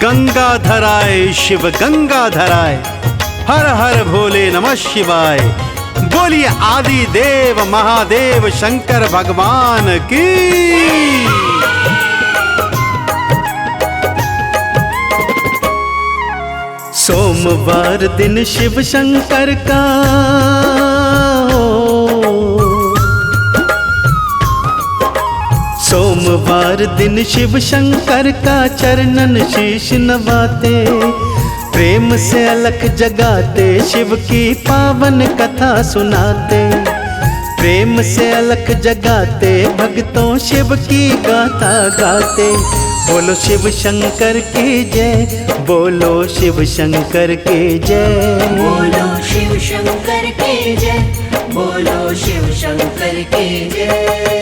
गंगाधराय शिव गंगाधराय, हर हर भोले नमः शिवाय। बोलिए आदि देव महादेव शंकर भगवान की। सोमवार दिन शिव शंकर का सोमवार दिन शिव शंकर का चरणन शीश नवाते, प्रेम से अलख जगाते शिव की पावन कथा सुनाते। प्रेम से अलख जगाते भक्तों शिव की गाथा गाते। बोलो शिव शंकर की जय, बोलो शिव शंकर की जय, बोलो शिव शंकर की जय, बोलो शिव शंकर की जय।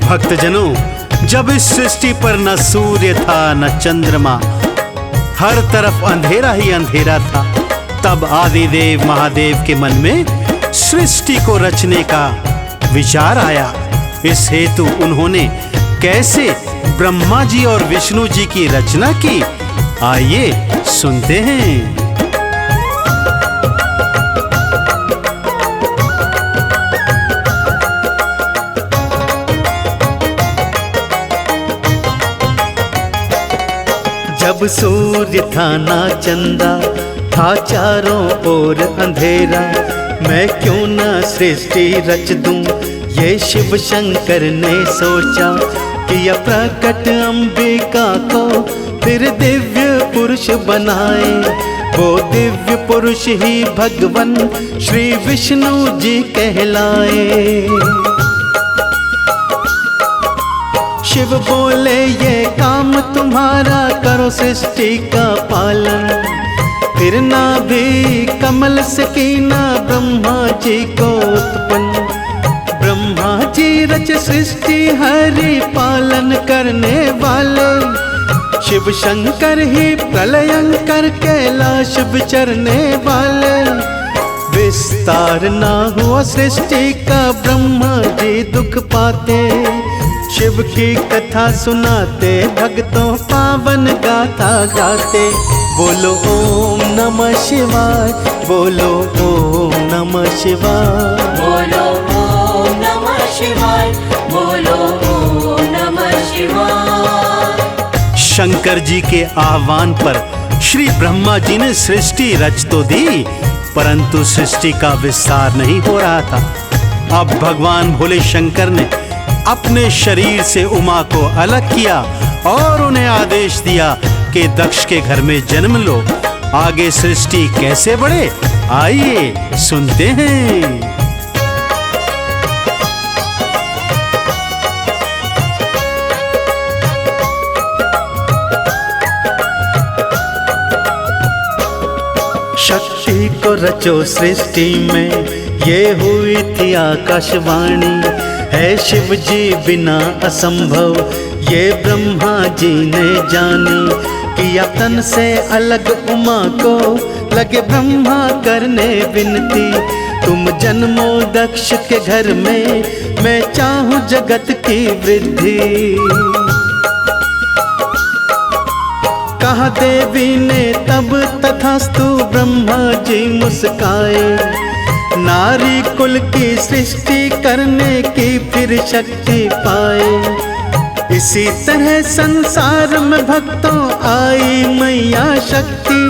भक्तजनों, जब इस सृष्टि पर न सूर्य था न चंद्रमा, हर तरफ अंधेरा ही अंधेरा था, तब आदिदेव महादेव के मन में सृष्टि को रचने का विचार आया। इस हेतु उन्होंने कैसे ब्रह्मा जी और विष्णु जी की रचना की, आइए सुनते हैं। जब सूर्य था ना चंदा, था चारों ओर अंधेरा, मैं क्यों ना सृष्टि रच दूं, ये शिव शंकर ने सोचा। किया प्रकट अंबिका को फिर दिव्य पुरुष बनाए, वो दिव्य पुरुष ही भगवान श्री विष्णु जी कहलाए। शिव बोले ये काम तुम्हारा, करो सृष्टि का पालन। फिर ना भी कमल से कीना ब्रह्मा जी को उत्पन्न। ब्रह्मा जी रच सृष्टि हरि पालन करने वाले, शिव शंकर ही प्रलयंकर कैलाश विचरने वाले। विस्तार ना हुआ सृष्टि का ब्रह्मा जी दुख पाते, शिव की कथा सुनाते भक्तों पावन गाथा गाते। बोलो ओम नमः शिवाय, बोलो ओम नमः शिवाय, बोलो ओम नमः शिवाय, बोलो ओम नमः शिवाय। शंकर जी के आह्वान पर श्री ब्रह्मा जी ने सृष्टि रच तो दी, परंतु सृष्टि का विस्तार नहीं हो रहा था। अब भगवान भोले शंकर ने अपने शरीर से उमा को अलग किया और उन्हें आदेश दिया कि दक्ष के घर में जन्म लो। आगे सृष्टि कैसे बढ़े, आइए सुनते हैं। शक्ति को रचो सृष्टि में, ये हुई थी आकाशवाणी। है शिव जी बिना असंभव, ये ब्रह्मा जी ने जानी। किया तन से अलग उमा को, लगे ब्रह्मा करने विनती। तुम जन्मो दक्ष के घर में, मैं चाहूं जगत की वृद्धि। कहा देवी ने तब तथास्तु, ब्रह्मा जी मुस्काए। नारी कुल की सृष्टि करने की फिर शक्ति पाए। इसी तरह संसार में भक्तों आई मैया शक्ति।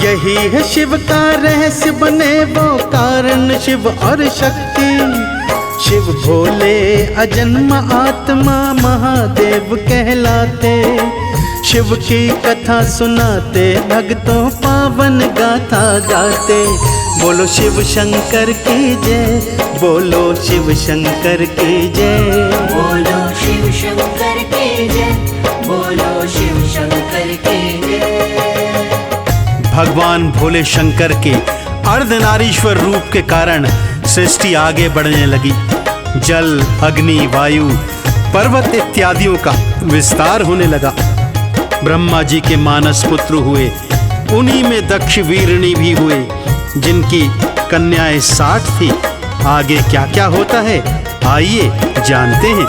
यही है शिव का रहस्य, बने वो कारण शिव और शक्ति। शिव भोले अजन्म आत्मा महादेव कहलाते। शिव की कथा सुनाते भक्तों पावन गाथा गाते। बोलो शिव शंकर की जय, बोलो शिव शंकर की जय, बोलो शिव शंकर की जय, बोलो शिव शंकर की जय। भगवान भोले शंकर के अर्धनारीश्वर रूप के कारण सृष्टि आगे बढ़ने लगी। जल, अग्नि, वायु, पर्वत इत्यादियों का विस्तार होने लगा। ब्रह्मा जी के मानस पुत्र हुए, उन्हीं में दक्ष वीरणी भी हुए, जिनकी कन्याएं 60 थी। आगे क्या क्या होता है, आइए जानते हैं।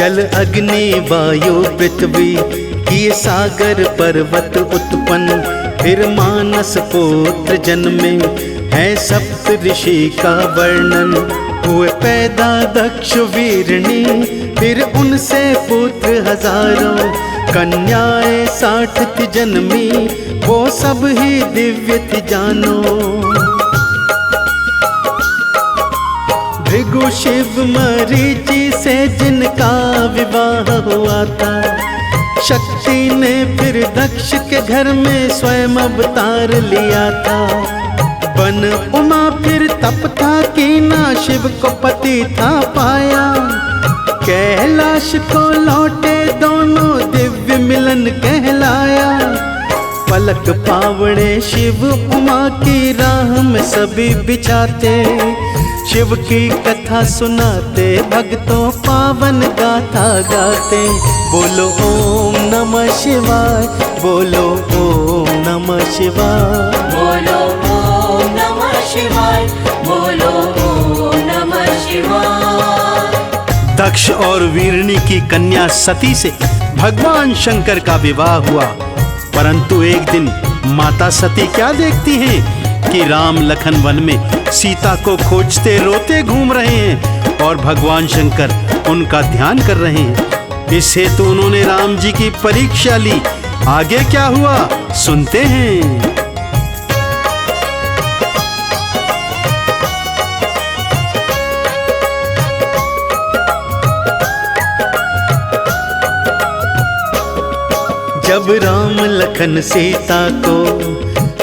जल अग्नि वायु पृथ्वी किए सागर पर्वत उत्पन्न, फिर मानस पुत्र जन्मे है सप्त ऋषि का वर्णन। हुए पैदा दक्ष वीरनी, फिर उनसे पुत्र हजारों, कन्याएं 60 थी जन्मी, वो सब ही दिव्य थी जानो। भृगु शिव मरीचि से जिनका विवाह हुआ था, शक्ति ने फिर दक्ष के घर में स्वयं अवतार लिया था। बन उमा फिर तप था कीना, शिव को पति था पाया। कैलाश को लौटे दोनों, दिव्य मिलन कहलाया। पलक पावड़े शिव उमा की राह में सभी बिछाते, शिव की कथा सुनाते, भक्तों पावन गाथा गाते। बोलो ओम नमः शिवाय, बोलो ओम नमः शिवाय, बोलो ओम नमः शिवाय, बोलो ओम नमः शिवाय। दक्ष और वीरनी की कन्या सती से भगवान शंकर का विवाह हुआ। परंतु एक दिन माता सती क्या देखती हैं कि राम लखन वन में सीता को खोजते रोते घूम रहे हैं और भगवान शंकर उनका ध्यान कर रहे हैं। इस हेतु उन्होंने राम जी की परीक्षा ली। आगे क्या हुआ सुनते हैं। जब राम लखन सीता को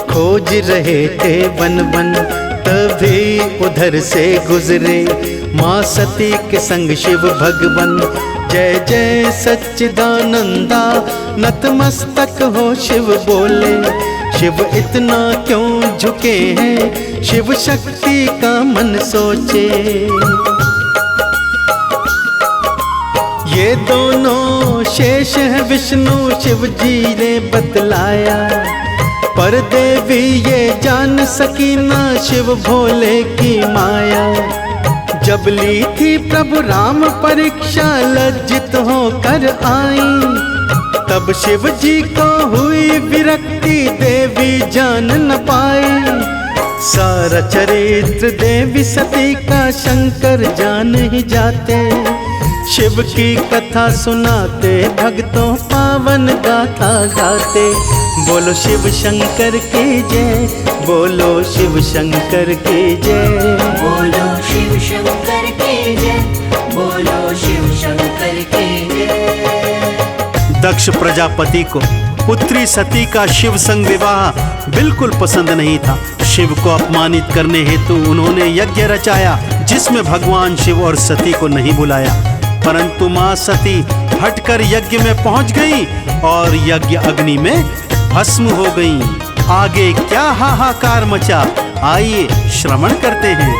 खोज रहे थे वन वन, तभी उधर से गुजरे माँ सती के संग शिव भगवन। जय जय सच्चिदानंदा नतमस्तक हो शिव बोले, शिव इतना क्यों झुके हैं, शिव शक्ति का मन सोचे। ये दोनों शेष है विष्णु शिव जी ने बतलाया, पर देवी ये जान सकी ना शिव भोले की माया। जब ली थी प्रभु राम परीक्षा लज्जित होकर आई, तब शिव जी को हुई विरक्ति देवी जान न पाई। सारा चरित्र देवी सती का शंकर जान ही जाते, शिव की कथा सुनाते, भक्तों पावन गाथा गाते। बोलो शिव शंकर की जय, बोलो शिव शंकर की जय, बोलो शिव शंकर की जय, बोलो शिव शंकर की जय। दक्ष प्रजापति को पुत्री सती का शिव संग विवाह बिल्कुल पसंद नहीं था। शिव को अपमानित करने हेतु उन्होंने यज्ञ रचाया, जिसमें भगवान शिव और सती को नहीं बुलाया। परंतु मां सती हटकर यज्ञ में पहुंच गई और यज्ञ अग्नि में भस्म हो गई। आगे क्या हाहाकार मचा, आइए श्रवण करते हैं।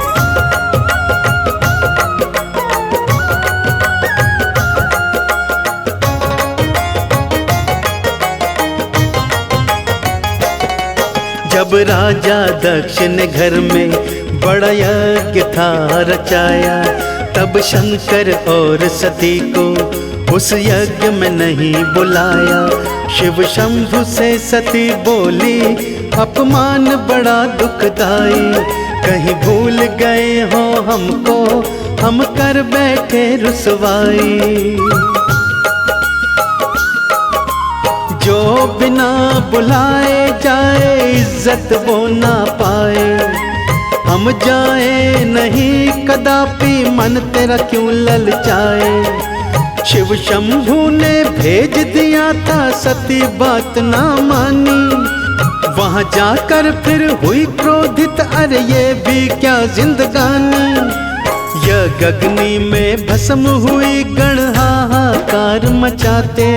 जब राजा दक्ष ने घर में बड़ा यज्ञ था रचाया, तब शंकर और सती को उस यज्ञ में नहीं बुलाया। शिव शंभु से सती बोली, अपमान बड़ा दुखदाई, कहीं भूल गए हो हमको, हम कर बैठे रुसवाई। जो बिना बुलाए जाए इज्जत वो ना पाए, हम जाए नहीं कदापि मन तेरा क्यों ललचाए। शिव शंभु ने भेज दिया था, सती बात ना मानी, वहां जाकर फिर हुई क्रोधित, अरे ये भी क्या जिंदगानी। यज्ञ अग्नि में भस्म हुई, गण हाहाकार मचाते,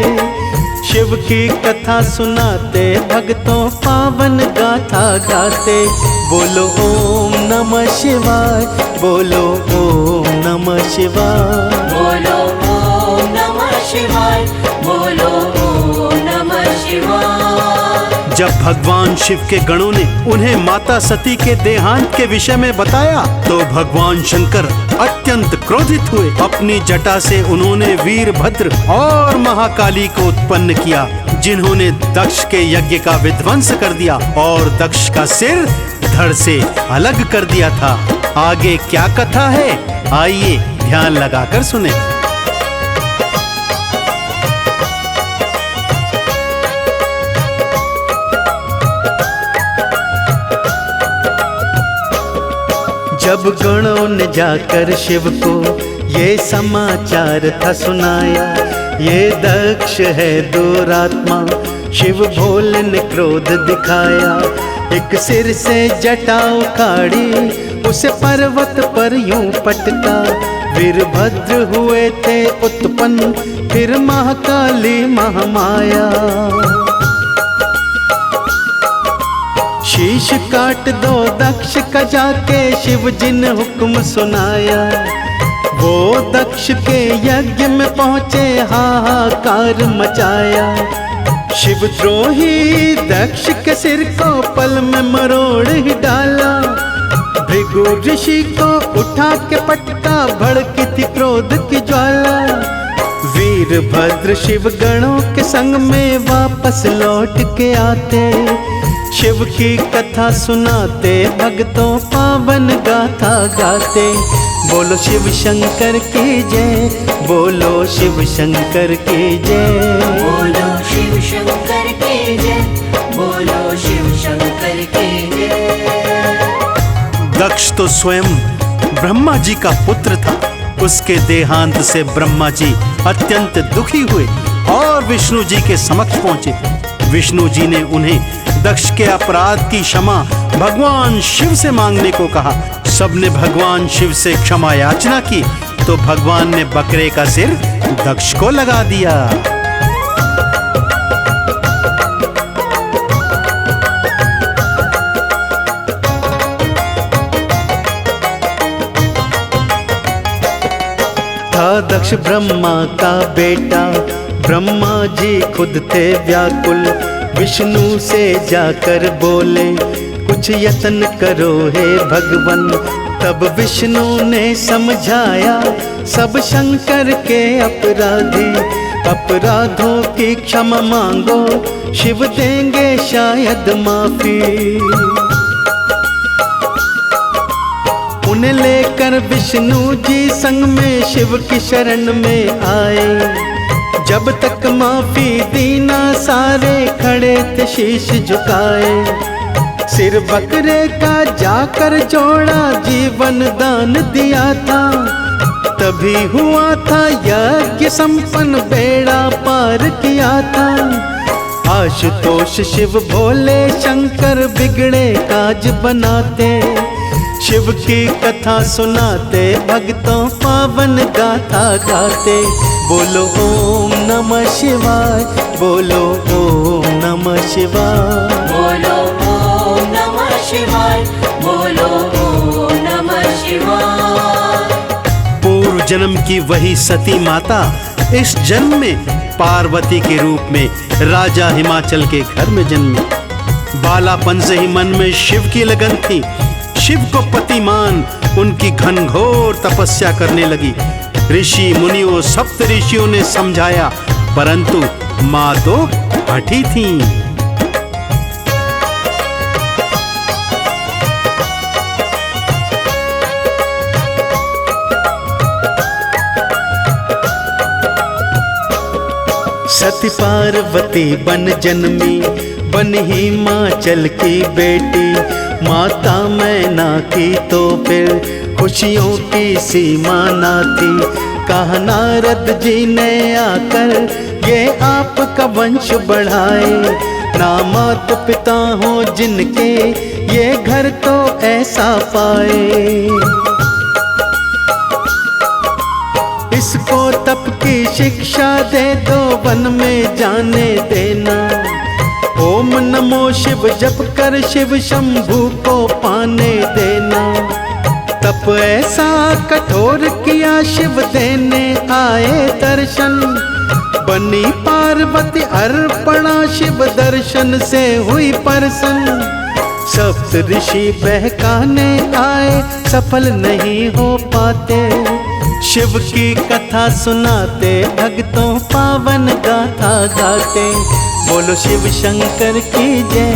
शिव की कथा सुनाते, भक्तों पावन गाथा गाते। बोलो ओम नमः शिवाय, बोलो ओम नमः शिवाय, बोलो ओम नमः शिवाय, बोलो ओम नमः शिवाय। जब भगवान शिव के गणों ने उन्हें माता सती के देहांत के विषय में बताया तो भगवान शंकर अत्यंत क्रोधित हुए। अपनी जटा से उन्होंने वीरभद्र और महाकाली को उत्पन्न किया, जिन्होंने दक्ष के यज्ञ का विध्वंस कर दिया और दक्ष का सिर धड़ से अलग कर दिया था। आगे क्या कथा है, आइए ध्यान लगाकर सुने। जब गणों ने जाकर शिव को ये समाचार था सुनाया, ये दक्ष है दुरात्मा, शिव भोले ने क्रोध दिखाया। एक सिर से जटा उखाड़ी उसे पर्वत पर यूं पटका, वीरभद्र हुए थे उत्पन्न फिर महाकाली महामाया। शीश काट दो दक्ष का जाके शिव जी ने हुक्म सुनाया। वो दक्ष के यज्ञ में पहुँचे हाहाकार मचाया। शिवद्रोही दक्ष के सिर को पल में मरोड़ ही डाला। भृगु ऋषि को उठा के पटका, भड़की थी क्रोध की ज्वाला। वीरभद्र शिव गणों के संग में वापस लौट के आते, शिव की कथा सुनाते, भक्तों पावन गाथा गाते। बोलो शिव शंकर की जय, बोलो शिव शंकर की जय, बोलो शिव शंकर की जय, बोलो शिव शंकर की जय। दक्ष तो स्वयं ब्रह्मा जी का पुत्र था। उसके देहांत से ब्रह्मा जी अत्यंत दुखी हुए और विष्णु जी के समक्ष पहुंचे। विष्णु जी ने उन्हें दक्ष के अपराध की क्षमा भगवान शिव से मांगने को कहा। सबने भगवान शिव से क्षमा याचना की तो भगवान ने बकरे का सिर दक्ष को लगा दिया। था दक्ष ब्रह्मा का बेटा, ब्रह्मा जी खुद थे व्याकुल। विष्णु से जाकर बोले कुछ यत्न करो हे भगवन। तब विष्णु ने समझाया सब शंकर के अपराधी, अपराधों की क्षमा मांगो, शिव देंगे शायद माफी। उन्हें लेकर विष्णु जी संग में शिव की शरण में आए। जब तक माफी दी ना सारे खड़े थे शीश झुकाए। सिर बकरे का जाकर जोड़ा, जीवन दान दिया था। तभी हुआ था यज्ञ संपन्न, बेड़ा पार किया था। आशुतोष शिव भोले शंकर बिगड़े काज बनाते, शिव की कथा सुनाते, भक्तों पावन गाथा गाते। बोलो ओम नमः शिवाय, बोलो ओम नमः शिवाय, बोलो ओम नमः शिवाय, बोलो ओम नमः शिवाय। पूर्व जन्म की वही सती माता इस जन्म में पार्वती के रूप में राजा हिमाचल के घर में जन्मी। बालापन से ही मन में शिव की लगन थी। शिव को पति मान उनकी घनघोर तपस्या करने लगी। ऋषि मुनियों सप्त ऋषियों ने समझाया, परंतु माँ तो हठी थी। सती पार्वती बन जन्मी, बन हिमाचल की बेटी। माता मैना की तो फिर खुशियों की सीमा ना थी। कहा नारद जी ने आकर ये आपका वंश बढ़ाए। ना माता पिता हो जिनके, ये घर तो ऐसा पाए। इसको तप की शिक्षा दे दो, वन में जाने देना। ओम नमो शिव जप कर शिव शंभू को पाने देना। तप ऐसा कठोर किया शिव देने आए दर्शन। बनी पार पार्वती अर्पणा शिव दर्शन से हुई प्रसन्न। सप्त ऋषि बहकाने आए सफल नहीं हो पाते। शिव की कथा सुनाते भक्तों पावन गाथा गाते। बोलो शिव शंकर की जय,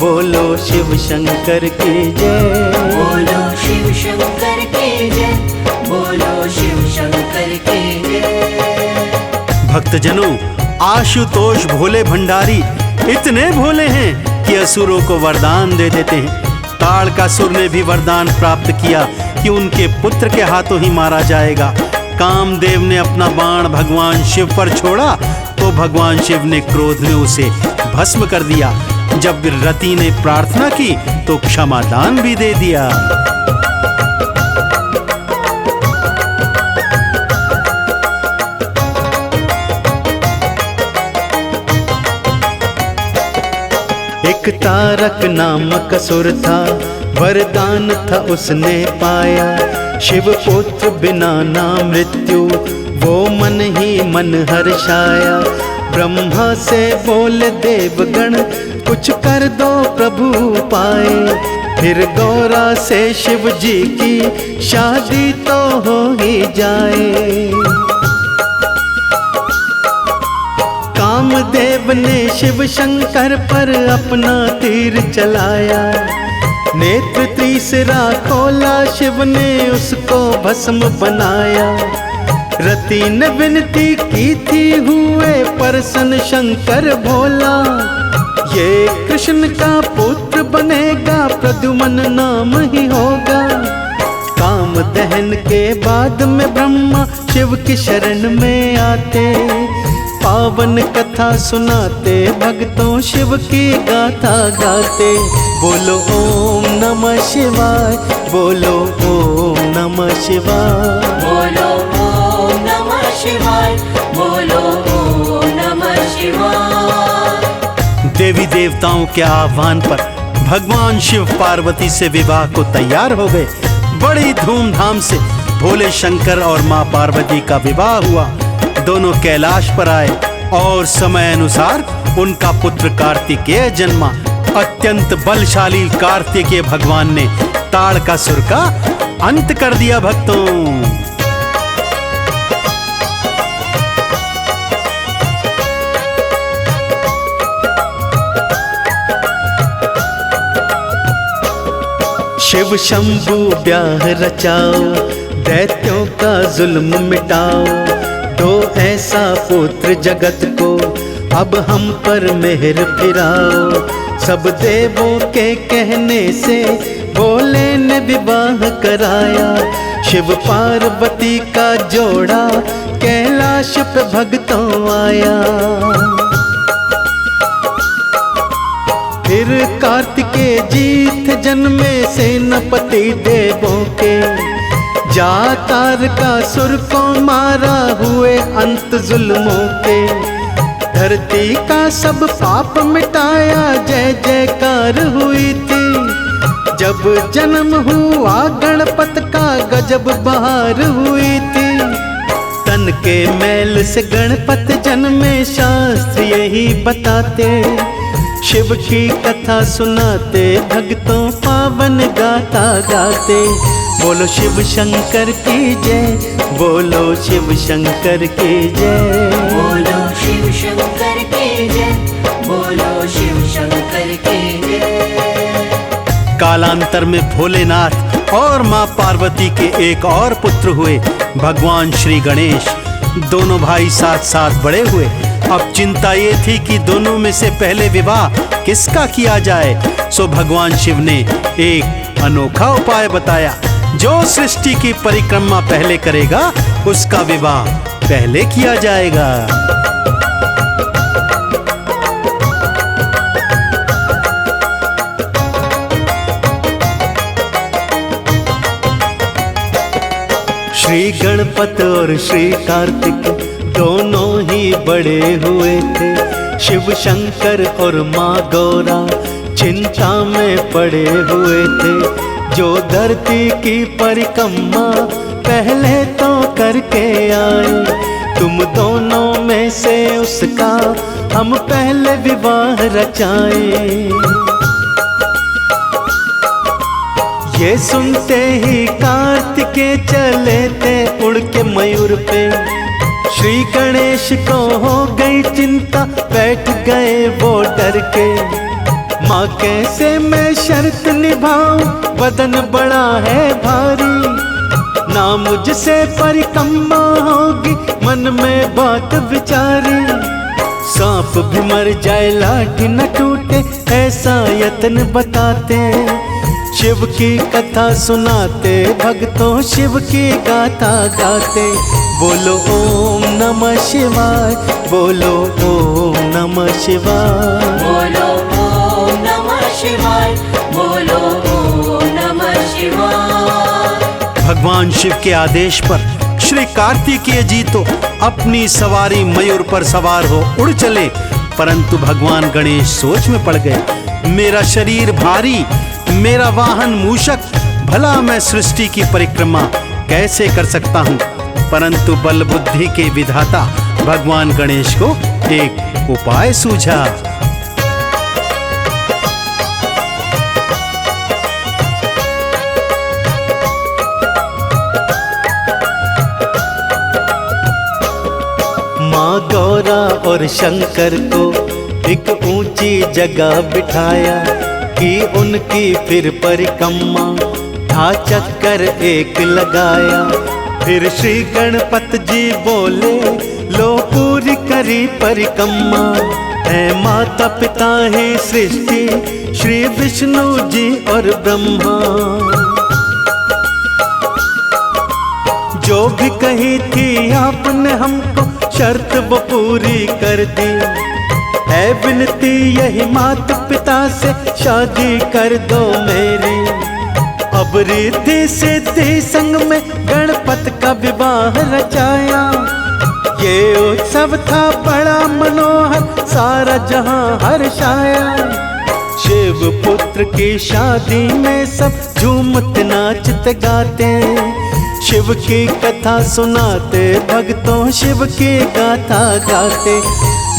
बोलो शिव शंकर की जय। बोलो शिव शंकर की जय, बोलो शिव शंकर की जय। भक्तजनों, आशुतोष भोले भंडारी इतने भोले हैं कि असुरों को वरदान दे देते हैं। ताड़कासुर ने भी वरदान प्राप्त किया कि उनके पुत्र के हाथों ही मारा जाएगा। कामदेव ने अपना बाण भगवान शिव पर छोड़ा तो भगवान शिव ने क्रोध में उसे भस्म कर दिया। जब रति ने प्रार्थना की तो क्षमादान भी दे दिया। एक तारक नामक असुर था, वरदान था उसने पाया। शिव पुत्र बिना ना मृत्यु, वो मन ही मन हर्षाया। ब्रह्मा से बोले देवगण, कुछ कर दो प्रभु पाए। फिर गौरा से शिव जी की शादी तो हो ही जाए। कामदेव ने शिव शंकर पर अपना तीर चलाया। नेत्र तीसरा खोला, शिव ने उसको भस्म बनाया। रति ने विनती की थी, हुए प्रसन्न शंकर भोला। ये कृष्ण का पुत्र बनेगा, प्रद्युम्न नाम ही होगा। काम दहन के बाद में ब्रह्मा शिव की शरण में आते। पावन कथा सुनाते, भक्तों शिव की गाथा गाते। बोलो ओम नमः शिवाय, बोलो ओम नमः शिवाय। बोलो ओम नमः शिवाय, बोलो ओम नमः शिवाय। देवी देवताओं के आह्वान पर भगवान शिव पार्वती से विवाह को तैयार हो गए। बड़ी धूमधाम से भोले शंकर और माँ पार्वती का विवाह हुआ। दोनों कैलाश पर आए और समय अनुसार उनका पुत्र कार्तिकेय जन्मा। अत्यंत बलशाली कार्तिकेय भगवान ने ताड़कासुर का अंत कर दिया। भक्तों, शिव शंभु ब्याह रचाओ, दैत्यों का जुल्म मिटाओ। दो ऐसा पुत्र जगत को, अब हम पर मेहर फिराओ। सब देवों के कहने से भोले ने विवाह कराया। शिव पार्वती का जोड़ा कैलाश पे भक्तों आया। फिर कार्तिकेय जी थे जन्मे सेनापति देवों के। जा तारकासुर को मारा, हुए अंत जुल्मों के। धरती का सब पाप मिटाया, जय जयकार हुई थी। जब जन्म हुआ गणपत का, गजब बहार हुई थी। तन के मैल से गणपत जन्मे, शास्त्र यही बताते। शिव की कथा सुनाते, भक्तों पावन गाथा गाते। बोलो शिव शंकर की जय, बोलो शिव शंकर की जय। बोलो शिव शंकर की जय, बोलो शिव शंकर की जय। कालांतर में भोलेनाथ और माँ पार्वती के एक और पुत्र हुए, भगवान श्री गणेश। दोनों भाई साथ साथ बड़े हुए। अब चिंता ये थी कि दोनों में से पहले विवाह किसका किया जाए। सो भगवान शिव ने एक अनोखा उपाय बताया। जो सृष्टि की परिक्रमा पहले करेगा, उसका विवाह पहले किया जाएगा। श्री गणपत और श्री कार्तिक दोनों ही बड़े हुए थे। शिव शंकर और माँ गौरा चिंता में पड़े हुए थे। जो धरती की परिक्रमा पहले तो करके आए, तुम दोनों में से उसका हम पहले विवाह रचाए। ये सुनते ही कार्तिकेय चले थे उड़ के मयूर पे। श्री गणेश को हो गई चिंता, बैठ गए वो डर के। माँ कैसे मैं शर्त निभाऊं, बदन बड़ा है भारी। ना मुझसे परिक्रमा होगी, मन में बात विचारी। सांप भी मर जाए लाठी न टूटे, ऐसा यत्न बताते। शिव की कथा सुनाते, भक्तों शिव की गाथा गाते। बोलो ओम नमः शिवाय, बोलो ओम नमः शिवाय, बोलो ओम नमः शिवाय, बोलो ओम नमः शिवाय। भगवान शिव के आदेश पर श्री कार्तिकेय जी तो अपनी सवारी मयूर पर सवार हो उड़ चले, परंतु भगवान गणेश सोच में पड़ गए। मेरा शरीर भारी, मेरा वाहन मूषक, भला मैं सृष्टि की परिक्रमा कैसे कर सकता हूँ। परंतु बल बुद्धि के विधाता भगवान गणेश को एक उपाय सूझा। माँ गौरा और शंकर को एक ऊंची जगह बिठाया, कि उनकी फिर परिक्रमा था चक्कर एक लगाया। फिर श्री गणपत जी बोले, लो पूरी करी परिक्रमा। है माता पिता ही सृष्टि, श्री विष्णु जी और ब्रह्मा। जो भी कही थी आपने हमको, शर्त वो पूरी कर दी। है विनती यही माता पिता से, शादी कर दो मेरी। अब रिद्धि सिद्धि संग में गणपत का विवाह रचाया। ये उत्सव था बड़ा मनोहर, सारा जहां हर्षाया। शिव पुत्र की शादी में सब झूमते नाचते गाते। शिव की कथा सुनाते, भक्तों शिव की गाथा गाते।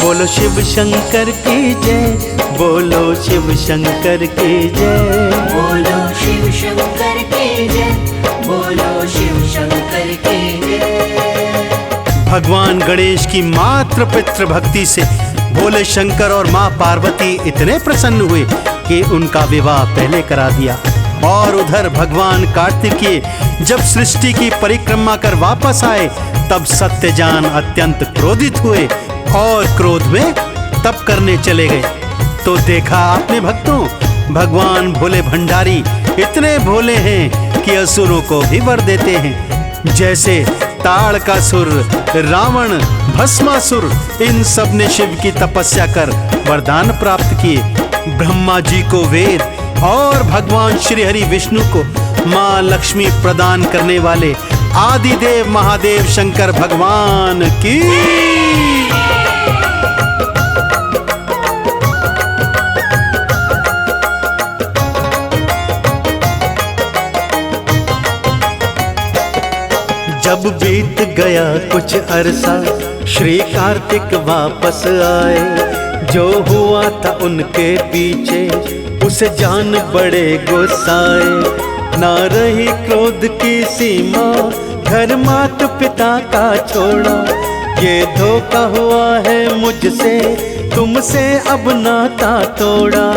बोलो शिव शंकर की जय, बोलो शिव शंकर की जय, बोलो शिव शंकर की जय, बोलो शिव शंकर की जय। भगवान गणेश की मात्र पितृ भक्ति से भोले शंकर और माँ पार्वती इतने प्रसन्न हुए कि उनका विवाह पहले करा दिया। और उधर भगवान कार्तिकेय जब सृष्टि की परिक्रमा कर वापस आए, तब सत्यजान अत्यंत क्रोधित हुए और क्रोध में तप करने चले गए। तो देखा आपने भक्तों, भगवान भोले भंडारी इतने भोले हैं कि असुरों को भी वर देते हैं। जैसे ताड़कासुर, रावण, भस्मासुर, इन सब ने शिव की तपस्या कर वरदान प्राप्त किए। ब्रह्मा जी को वेद और भगवान श्री हरि विष्णु को माँ लक्ष्मी प्रदान करने वाले आदिदेव महादेव शंकर भगवान की। जब बीत गया कुछ अरसा, श्री कार्तिक वापस आए। जो हुआ था उनके पीछे, उसे जान बड़े गुस्साए। ना रही क्रोध की सीमा, घर माता पिता का छोड़ा। ये धोखा हुआ है मुझसे, तुमसे अब नाता तोड़ा।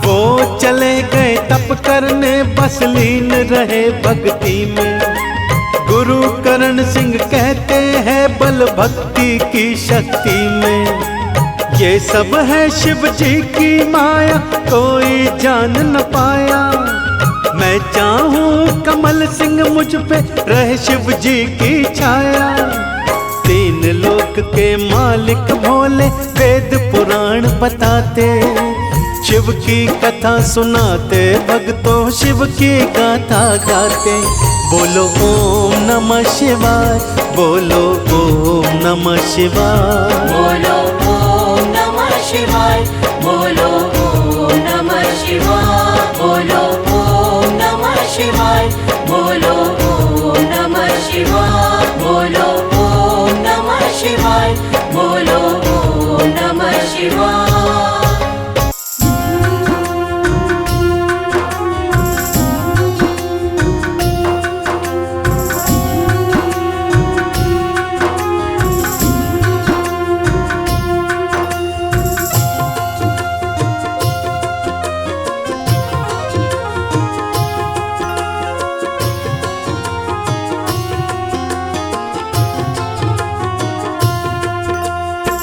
वो चले गए तप करने, बस लीन रहे भक्ति में। गुरु करण सिंह कहते हैं, बल भक्ति की शक्ति में। ये सब है शिव जी की माया, कोई जान न पाया। मैं चाहूं कमल सिंह मुझ पे रहे शिव जी की छाया। तीन लोक के मालिक भोले, वेद पुराण बताते। शिव की कथा सुनाते, भक्तों शिव की गाथा गाते। बोलो ओम नमः शिवाय, बोलो ओम नमः शिवाय, बोलो ओम नमः शिवाय, बोलो ओम नमः शिवाय, बोलो ओम नमः शिवाय, बोलो ओम नमः शिवाय। परिवार।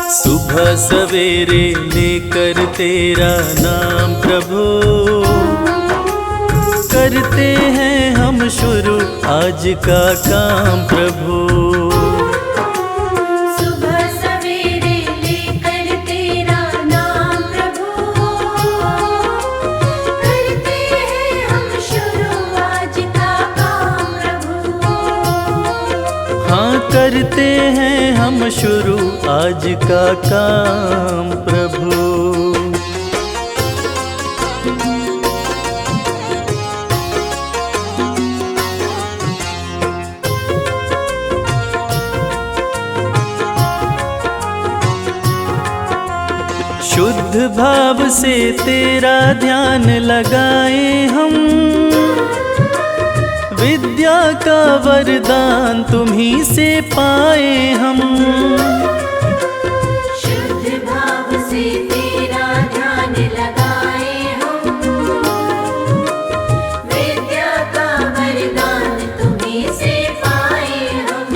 सुबह सवेरे लेकर तेरा नाम प्रभु, करते हैं हम शुरू आज का काम प्रभु। सुबह सवेरे लेकर तेरा नाम प्रभु, करते हैं हम शुरू आज का काम प्रभु। हाँ करते हैं हम शुरू आज का काम प्रभु। शुद्ध भाव से तेरा ध्यान लगाए हम, विद्या का वरदान तुम्ही से पाए हम। शुद्ध भाव से तेरा ध्यान लगाए हम, विद्या का वरदान तुम्हीं से पाए हम।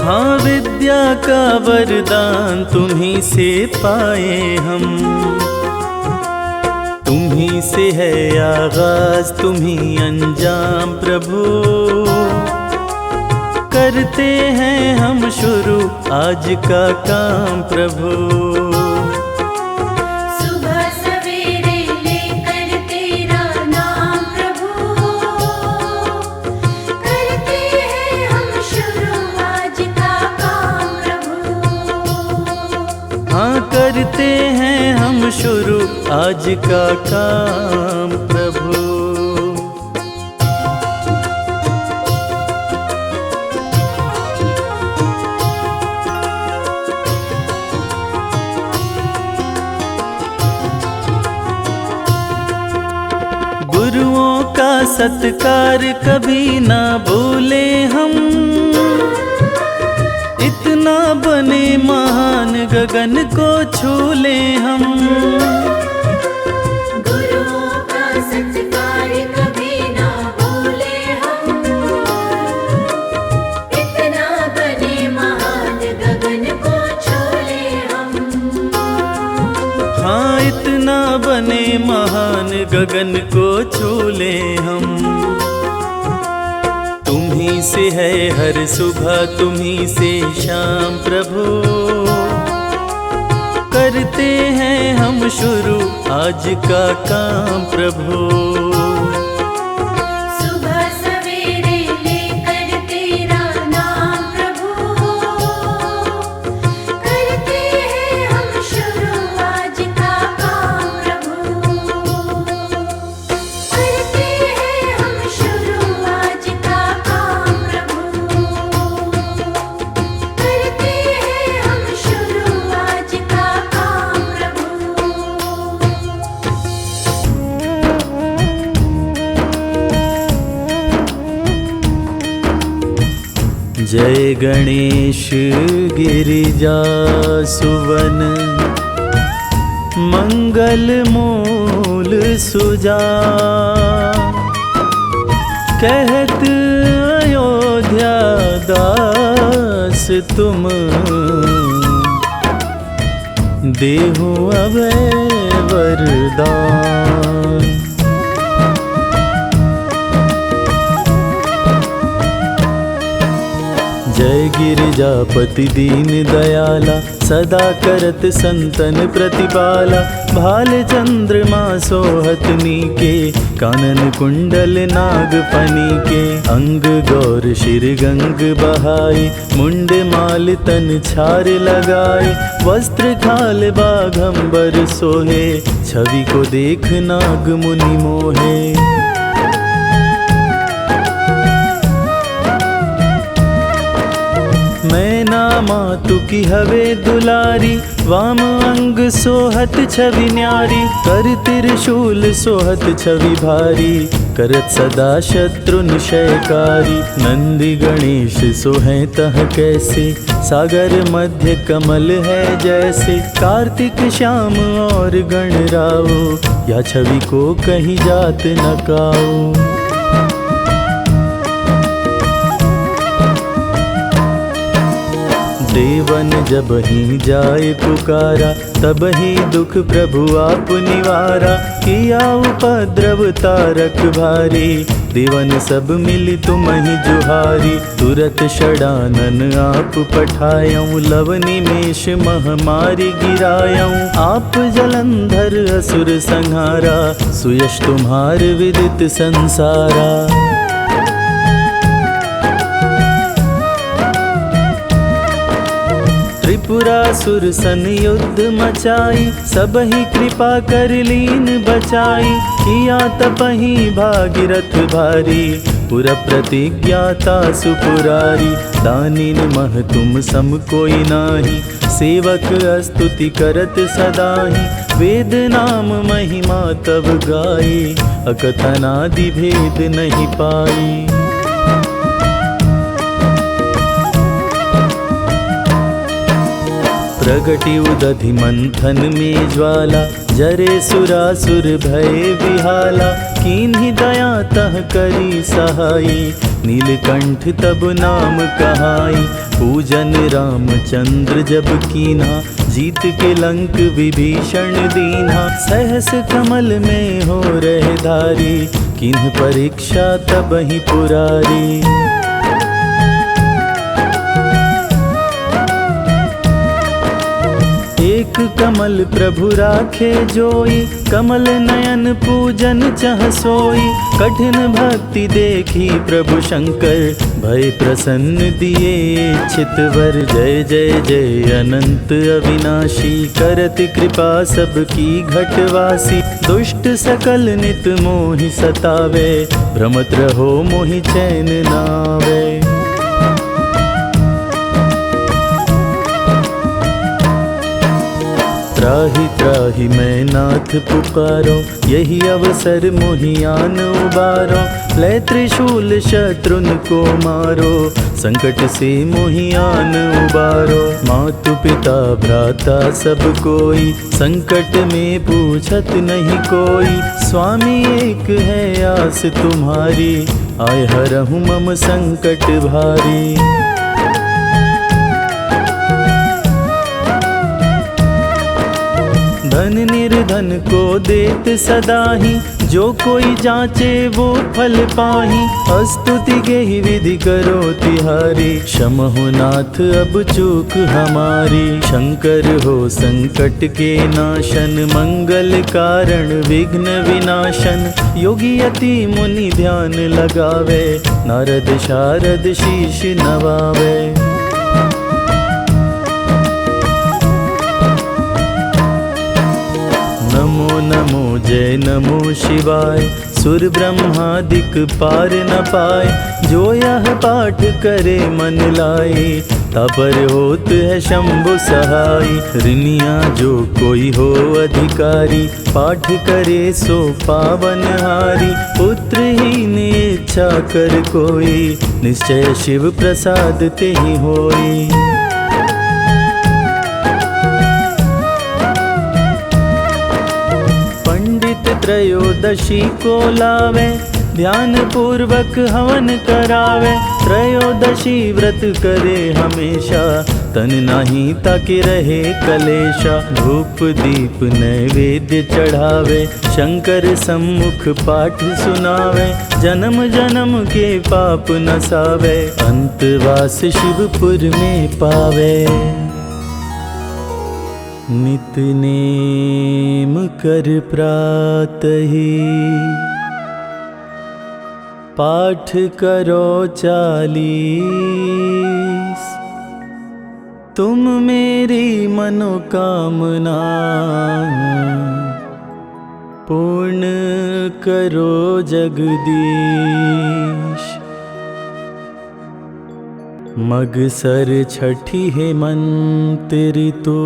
हाँ विद्या का वरदान तुम्ही से पाए हम। तुम्ही से है आगाज तुम्ही अंजाम प्रभु, करते हैं हम शुरू आज का काम प्रभु। सुबह सवेरे लेकर तेरा नाम प्रभु, करते हैं हम शुरू आज का काम प्रभु। हाँ करते हैं हम शुरू आज का काम प्रभु। गुरुओं का सत्कार कभी ना भूले हम, इतना बने महान गगन को छूले हम। गुरुओं का सत्कार कभी ना भूले हम, इतना बने महान गगन को छूले हम। हाँ इतना बने महान गगन को छूले हम। तुम्ही से है हर सुबह तुम्ही से शाम प्रभु, करते हैं हम शुरू आज का काम प्रभु। सुबह सवेरे लेकर तेरा नाम प्रभु, करते हैं हम शुरू आज का काम प्रभु। करते हैं हम शुरू आज का काम प्रभु। करते हैं हम शुरू आज का काम प्रभु। जय गणेश गिरिजा सुवन, मंगल मूल सुजा। कहत अयोध्या दास तुम, देहु अभय वरदान। जय गिरिजापति दीन दयाला, सदा करत संतन प्रतिपाला। भाल चंद्रमा सोहतनी के, कानन कुंडल नाग फनी के। अंग गौर शिर गंग बहाई, मुंड माल तन छार लगाई। वस्त्र खाल बाघंबर सोहे, छवि को देख नाग मुनि मोहे। मैना मातु की हवे दुलारी, वाम अंग सोहत छवि न्यारी, कर त्रिशूल सोहत छवि भारी, करत सदा शत्रु निशयकारी। नंदी गणेश सोहें तह कैसे, सागर मध्य कमल है जैसे। कार्तिक श्याम और गणराओ, या छवि को कहीं जात न काओ। देवन जब ही जाए पुकारा, तब ही दुख प्रभु आप निवारा। किया उपद्रव तारक भारी, देवन सब मिली तुम ही जुहारी। तुरत षडानन आप पठायऊँ, लव निमेष महामारी गिरायऊँ। आप जलंधर असुर संहारा, सुयश तुम्हार विदित संसारा। त्रिपुरासुर सन युद्ध मचाई, सब ही कृपा कर लीन बचाई। किया तपहि भागीरथ भारी, पुर प्रतिज्ञाता सुपुरारी। दानिन मह तुम सम कोई नाही, सेवक स्तुति करत सदाहि। वेद नाम महिमा तब गाई, अकथनादि भेद नहीं पाई। प्रगटि उदधि मंथन में ज्वाला, जरे सुरासुर भय विहाला। कीन्ही दया तह करी सहाई, नीलकंठ तब नाम कहाई। पूजन रामचंद्र जब कीन्हा, जीत के लंक विभीषण दीन्हा। सहस कमल में हो रहे धारी, किन्ह परीक्षा तब ही पुरारी। एक कमल प्रभु राखे जोई, कमल नयन पूजन चह सोई। कठिन भक्ति देखी प्रभु शंकर, भय प्रसन्न दिए इच्छित वर। जय जय जय अनंत अविनाशी, करति कृपा सबकी घटवासी। दुष्ट सकल नित मोहि सतावे, भ्रमत रहो मोहि चैन नावे। त्राहि त्राहि मैं नाथ पुकारो, यही अवसर मोहियान उबारो। ले त्रिशूल शत्रुन को मारो, संकट से मोहियान उबारो। मातु पिता भ्राता सब कोई, संकट में पूछत नहीं कोई। स्वामी एक है आस तुम्हारी, आय हरहु मम संकट भारी। धन निर्धन को देत सदाहि, जो कोई जाचे वो फल पाहि। स्तुति के ही विधि करो तिहारी, क्षम हो नाथ अब चूक हमारी। शंकर हो संकट के नाशन, मंगल कारण विघ्न विनाशन। योगी यति मुनि ध्यान लगावे, नारद शारद शीश नवावे। नमो नमो जय नमो शिवाय, सुर ब्रह्मादिक पार न पाए। जो यह पाठ करे मन लाए, तापर होत है शंभु सहाय। ऋनिया जो कोई हो अधिकारी, पाठ करे सो पावन हारी। पुत्रहीन इच्छा कर कोई, निश्चय शिव प्रसाद तेहि होई। त्रयोदशी को लावे, ध्यान पूर्वक हवन करावे। त्रयोदशी व्रत करे हमेशा, तन नाही ताके रहे कलेशा। धूप दीप नैवेद्य चढ़ावे, शंकर सम्मुख पाठ सुनावे। जन्म जन्म के पाप नसावे, अंतवास शिवपुर में पावे। नित नेम कर प्रातहि, पाठ करो 40। तुम मेरी मनोकामना, पूर्ण करो जगदीश। मगसर छठी हेमंत ऋतु,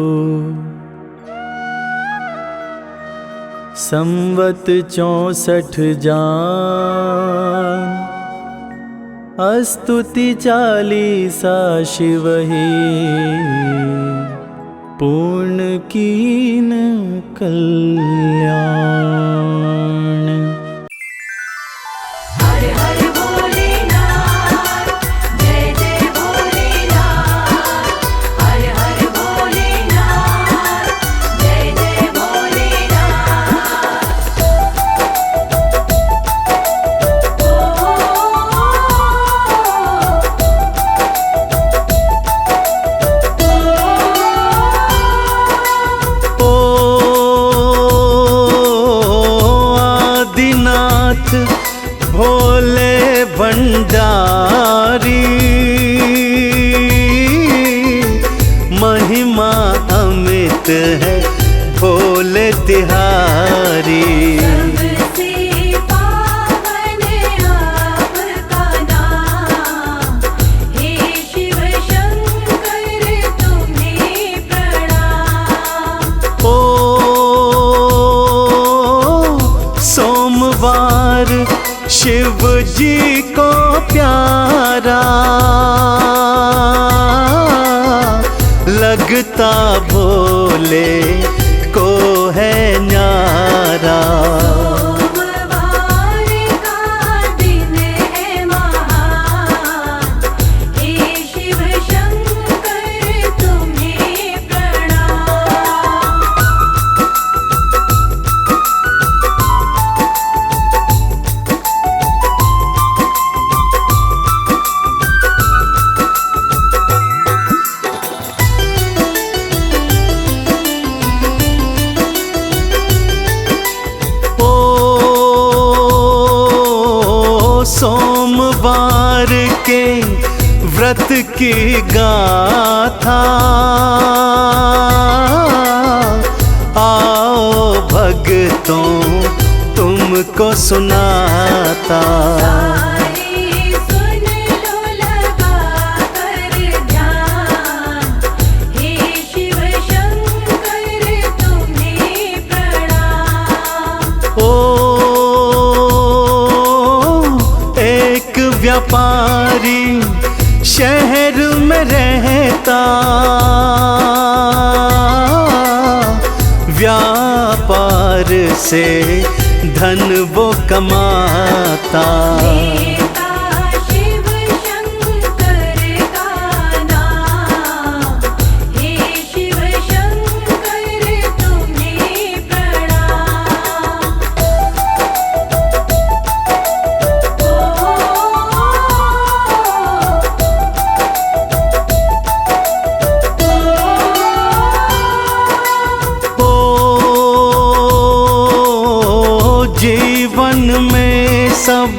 संवत 64 जान, स्तुति 40 शिव ही, पूर्ण कीन कल्याण। हर हर भोलेनाथ, जय जय भोलेनाथ। हर हर भोलेनाथ, जय जय भोलेनाथ। ओ आदिनाथ भोले भंडारी, महिमा अमित है भोले तिहारी। सबसे पावन आपका नाम, हे शिव शंकर तुम्हें प्रणाम। ओ सोमवार शिव जी को प्यारा, लगता भोले को है न्यारा। सोमवार का दिन है महान, हे शिव शंकर तुम्हें प्रणाम। ओ सोमवार के व्रत की गाथा, आओ भक्तों तुमको सुनाता। सारे सुन लो लगा कर ध्यान, हे शिव शंकर तुम्हें प्रणाम। ओ एक व्यापारी शहर में रहता, व्यापार से धन वो कमाता। देता शिव शंकर का नाम, हे शिव शंकर तुम्हें प्रणाम। ओ जीवन में सब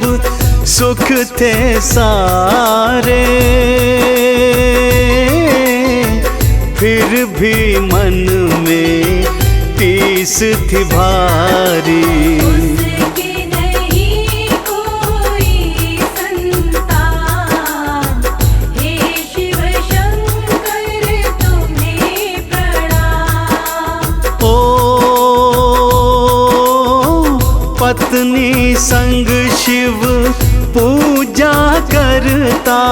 सुख थे सारे, फिर भी मन में टीस थी भारी। उसके नहीं कोई संतान, हे शिव शंकर तुम्हें प्रणाम। ओ पत्नी संग शिव पूजा करता,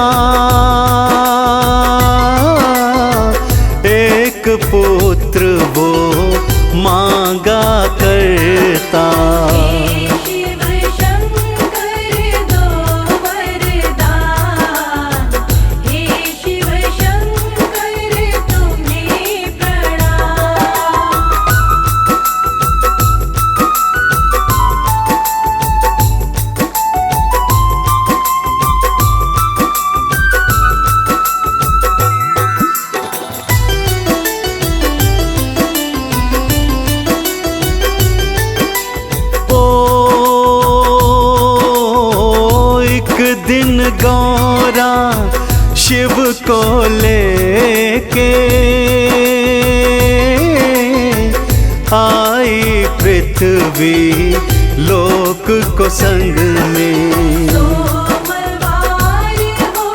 एक पुत्र वो मांगा करता। हे शिव शंकर दो वरदान, हे शिव शंकर तुम्हें प्रणाम। दिन गौरा शिव को लेके आई पृथ्वी लोक को संग में। सोमवार हो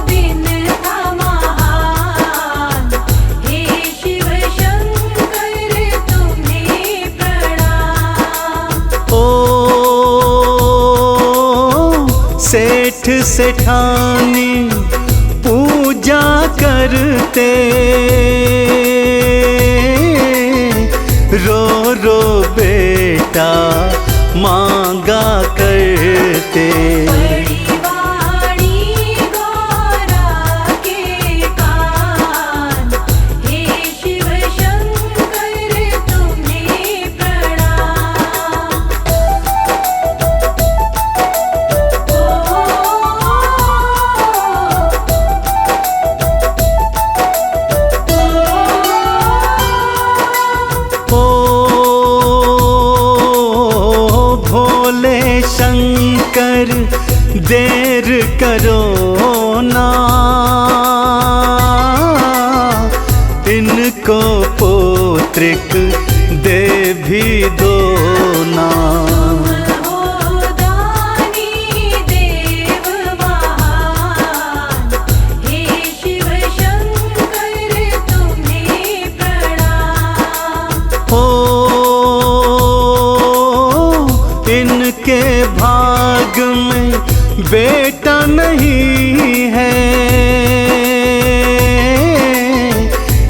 दिन था महान, हे शिव शंकर तुम्हें प्रणाम। सेठ सेठानी पूजा करते, रो रो बेटा मांगा करते। बड़ी वाणी गौरा के कान, हे शिव शंकर तुम्हें प्रणाम। भोले शंकर देर करो ना, इनको पौत्रिक दे भी दो ना। हो दानी देव महान, हे शिव शंकर तुम्हें प्रणाम। हो इनके भाग में बेटा नहीं है,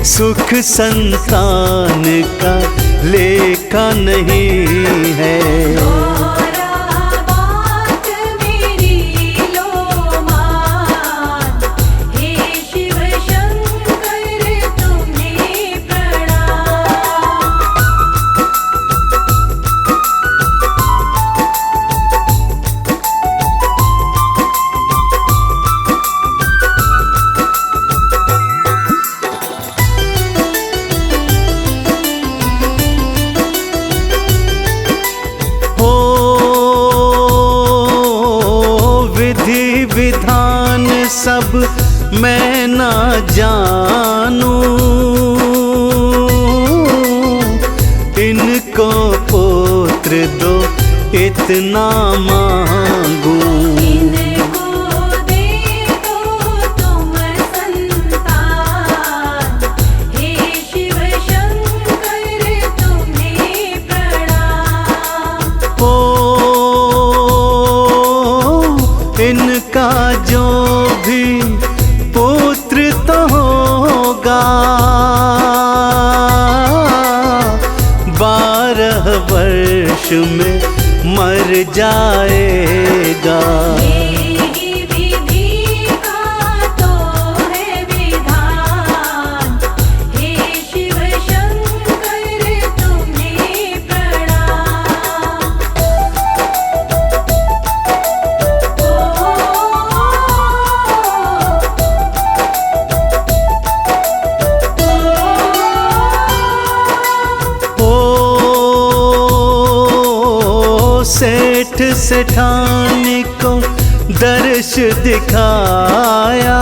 सुख संतान का लेखा नहीं है। गौरा बात मेरी लो मान, हे शिव शंकर तुम्हें प्रणाम। हो विधि विधान सब मैं ना जानूं, इनको पुत्र दो इतना मांगूं। इनको दे दो तुम संतान, हे शिव शंकर तुम्हें प्रणाम। हो इनका जो भी पुत्र तो होगा, 12 वर्ष में मर जाएगा। यही विधि का तो है विधान, हे शिव शंकर तुम्हें प्रणाम। 'सेठ सेठानी को दर्श दिखाया,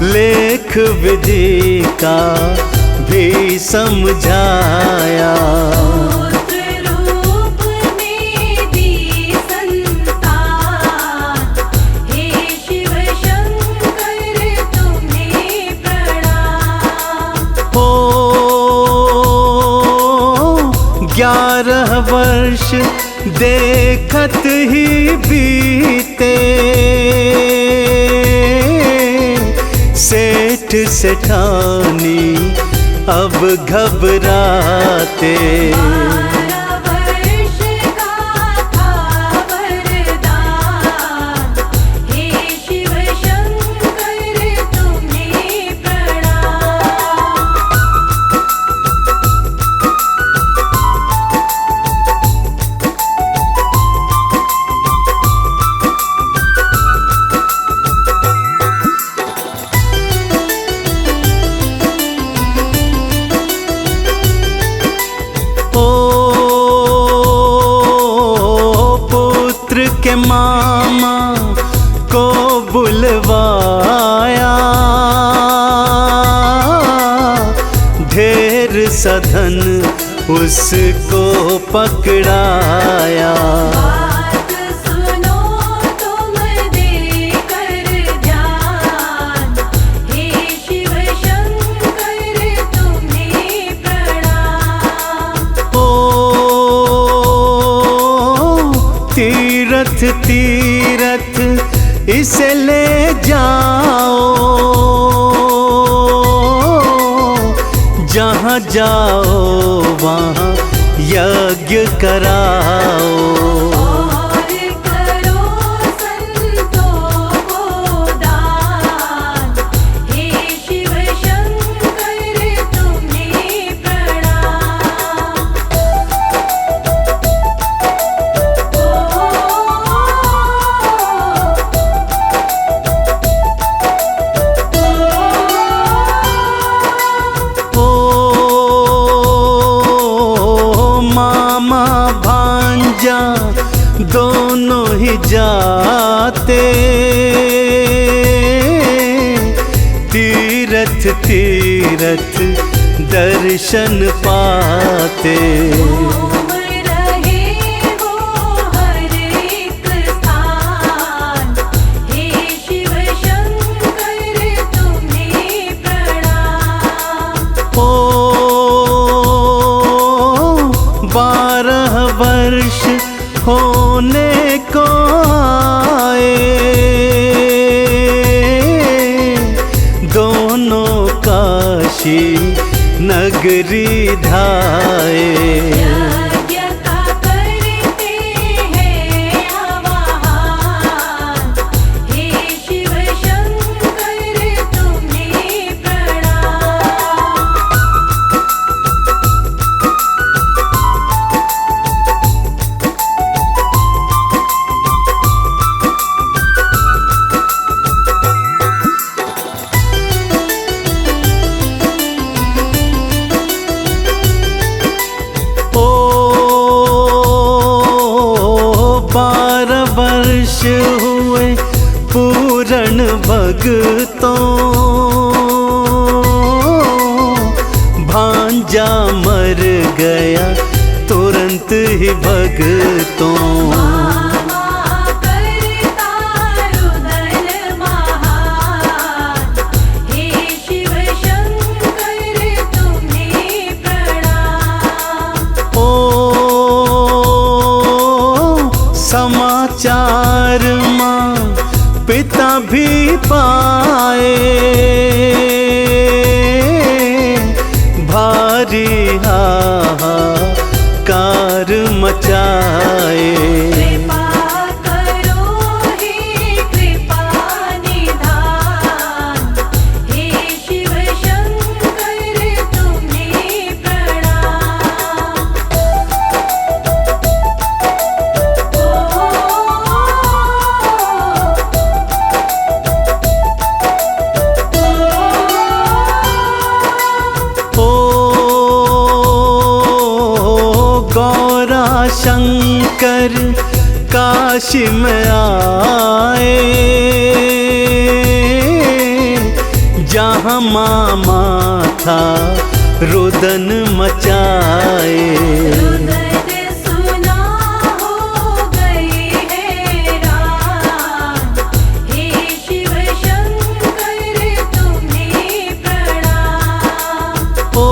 लेख विधि का भी समझाया। पुत्र रूप में दी संतान, हे शिव शंकर तुम्हें प्रणाम। हो 11 वर्ष देखत ही बीते, सेठ सेठानी अब घबराते। 12 वर्ष का था वरदान, हे शिव शंकर तुम्हें प्रणाम। के मामा को बुलवाया, ढेर सधन उसको पकड़ाया। बात सुनो तुम देकर ध्यान, हे शिव शंकर तुम्हें प्रणाम। तीर्थ तीरथ इसे ले जाओ, जहाँ जाओ वहाँ यज्ञ कराओ। और करो संतों को दान, हे शिव शंकर तुम्हें प्रणाम। ओ मामा भांजा दोनों ही जाते, तीरथ तीरथ दर्शन पाते। घूम रहे हो हर एक स्थान, हे शिव शंकर तुम्हें प्रणाम। ओ 12 वर्ष होने को आए, दोनों काशी नगरी धाए। यज्ञ का करते हैं आवाहन, हे शिव शंकर तुम्हें प्रणाम। ओ 12 वर्ष हुए पूर्ण भगतों, भांजा मर गया तुरंत ही भगतों। मामा करता रुदन महान, हे शिव शंकर तुम्हें प्रणाम। ओ समाचार माँ पिता भी पाए, भारी हाहाकार मचाए। कृपा करो हे कृपा निधान, हे शिव शंकर तुम्हें प्रणाम। ओ गौरा शंकर काशी में आए, जहाँ मामा था रुदन मचाए। रुदन सुना हो गए हैरान, हे शिव शंकर तुम्हें प्रणाम। ओ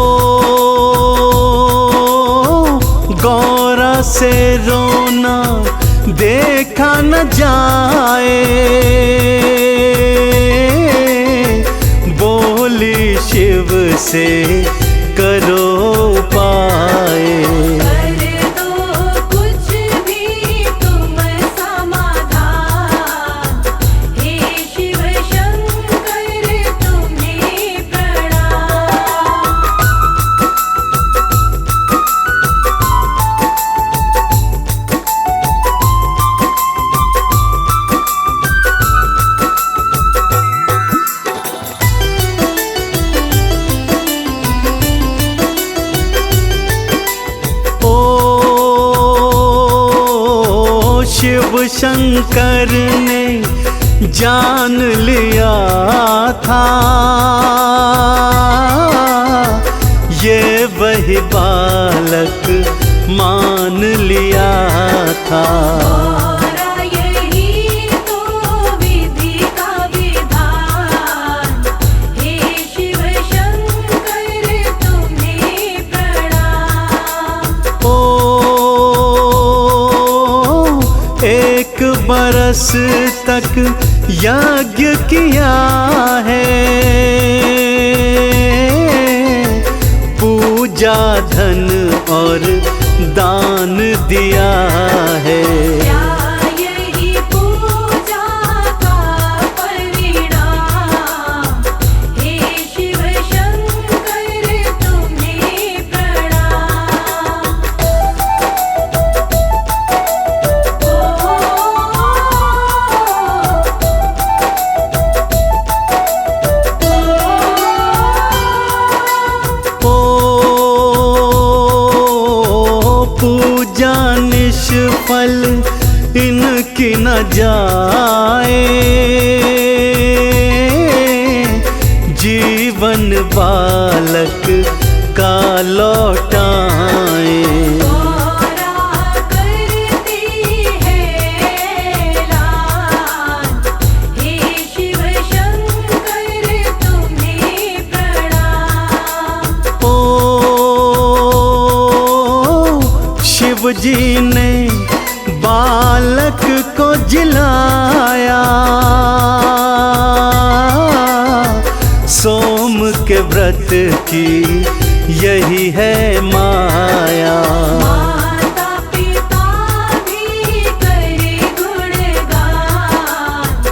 गौरा से रोना देखा न जाए, बोली शिव से करो उपाय। कर दो कुछ भी तुम समाधान, हे शिव शंकर तुम्हें प्रणाम। शिव शंकर ने जान लिया था, ये वही बालक मान लिया था। गौरा यही तो विधि का विधान, हे शिव शंकर तुम्हें प्रणाम। ओ एक दिवस तक यज्ञ किया है, पूजा धन और दान दिया है। यही पूजा का परिणाम, हे शिव शंकर तुम्हें प्रणाम। पूजा निष्फल इनकी न जाए, जीवन बालक का लौटाए। गौरा करती है लाल, हे शिव शंकर तुम्हें प्रणाम। ओ शिव जी ने बालक को जिलाया, सोम के व्रत की यही है माया। माता पिता भी करे गुणगान,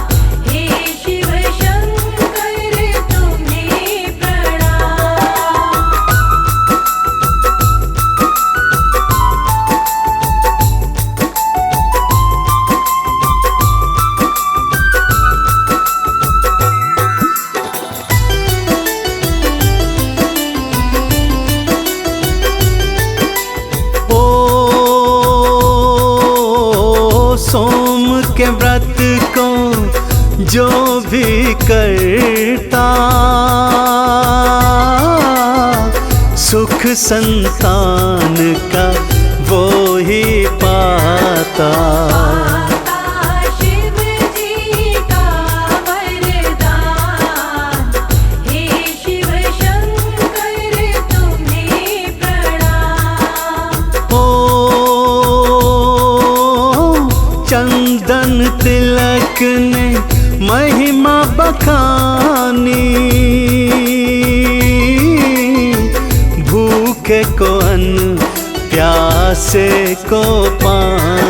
हे शिव शंकर तुम्हें प्रणाम। सोम के व्रत को जो भी करता, सुख संतान का वो ही पाता। माता शिव जी का वरदान, हे शिव शंकर तुम्हें प्रणाम। ओ चंदन तिलक ने महिमा बखानी, भूखे को अन्न प्यासे को पानी।